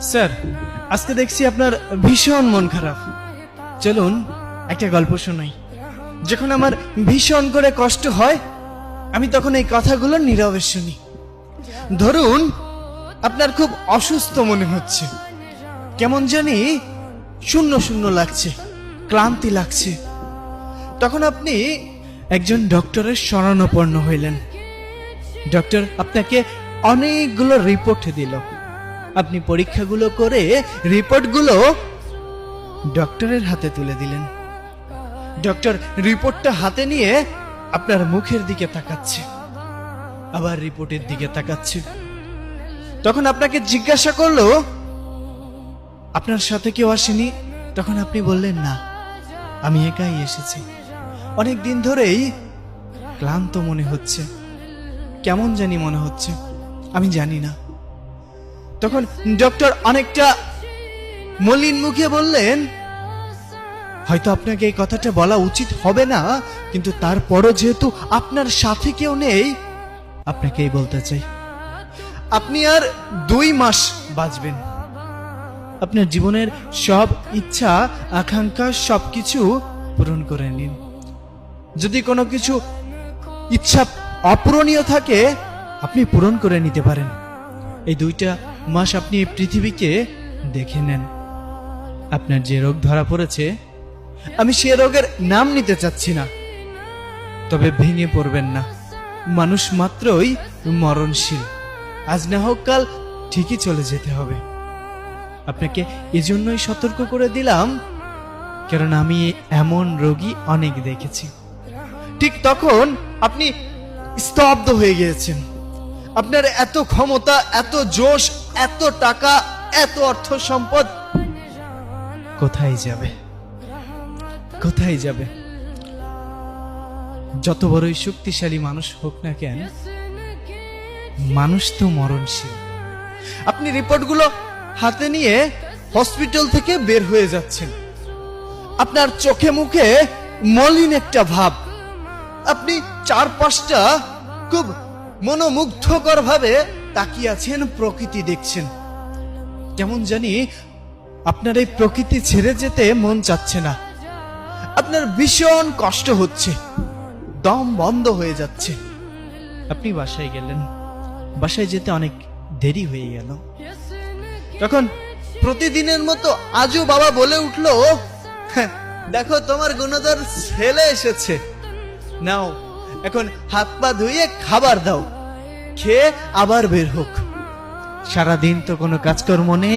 Sir, আজকে দেখছি আপনার ভীষণ মন খারাপ। চলুন একটা গল্প শোনাই। যখন আমার ভীষণ করে কষ্ট হয়, আমি তখন এই কথাগুলো নীরবে শুনি। ধরুন আপনার খুব অসুস্থ মনে হচ্ছে, কেমন জানি শূন্য শূন্য লাগছে, ক্লান্তি লাগছে। তখন আপনি একজন ডক্টরের শরণাপন্ন হইলেন। ডক্টর আপনাকে অনেকগুলো রিপোর্ট দিল। আপনি পরীক্ষাগুলো করে রিপোর্টগুলো ডক্টরের হাতে তুলে দিলেন। ডক্টর রিপোর্টটা হাতে নিয়ে আপনার মুখের দিকে তাকাচ্ছে, আবার রিপোর্টের দিকে তাকাচ্ছে। তখন আপনাকে জিজ্ঞাসা করলো, আপনার সাথে কেউ আসেনি? তখন আপনি বললেন, না, আমি একাই এসেছি। অনেক দিন ধরেই ক্লান্ত মনে হচ্ছে, কেমন জানি মনে হচ্ছে, আমি জানি না। তখন ডক্টর অনেকটা মলিন মুখে বললেন, হয়তো আপনাকে এই কথাটা বলা উচিত হবে না, কিন্তু তারপরও যেহেতু আপনার সাথে কেউ নেই, আপনাকেই বলতে চাই, আপনি আর 2 মাস বাঁচবেন। আপনার জীবনের সব ইচ্ছা আকাঙ্ক্ষা সবকিছু পূরণ করে নিন। যদি কোনো কিছু ইচ্ছা অপূরণীয় থাকে, আপনি পূরণ করে নিতে পারেন। এই 2টা মাস আপনি এই পৃথিবীকে দেখে নেন। আপনার যে রোগ ধরা পড়েছে, আমি সে রোগের নাম নিতে চাচ্ছি না, তবে ভেঙে পড়বেন না। মানুষ মাত্রই মরণশীল, আজ না হোক কাল ঠিকই চলে যেতে হবে। আপনাকে এজন্যই সতর্ক করে দিলাম, কারণ আমি এমন রোগী অনেক দেখেছি। ঠিক তখন আপনি স্তব্ধ হয়ে গিয়েছেন। আপনার এত ক্ষমতা, এত জোশ, এত টাকা, এত অর্থ সম্পদ কোথায় যাবে? কোথায় যাবে? যত বড়ই শক্তিশালী মানুষ হোক না কেন, মানুষ তো মরণশীল। আপনি রিপোর্টগুলো হাতে নিয়ে হসপিটাল থেকে বের হয়ে যাচ্ছেন। আপনার চোখে মুখে মলিন একটা ভাব। আপনি চারপাশটা খুব মনোমুগ্ধকর ভাবে তাকিয়ে আছেন, প্রকৃতি দেখছেন। কেমন জানি আপনার এই প্রকৃতি ছেড়ে যেতে মন চাচ্ছে না। আপনার ভীষণ কষ্ট হচ্ছে, দম বন্ধ হয়ে যাচ্ছে। আপনি বাসায় গেলেন। বাসায় যেতে অনেক দেরি হয়ে গেল। তখন প্রতিদিনের মতো আজও বাবা বলে উঠলো, দেখো তোমার গুণধর ছেলে এসেছে, নাও এখন হাত পা ধুয়ে খাবার দাও, খেয়ে আবার বের হোক। সারাদিন তো কোনো কাজকর্ম নেই।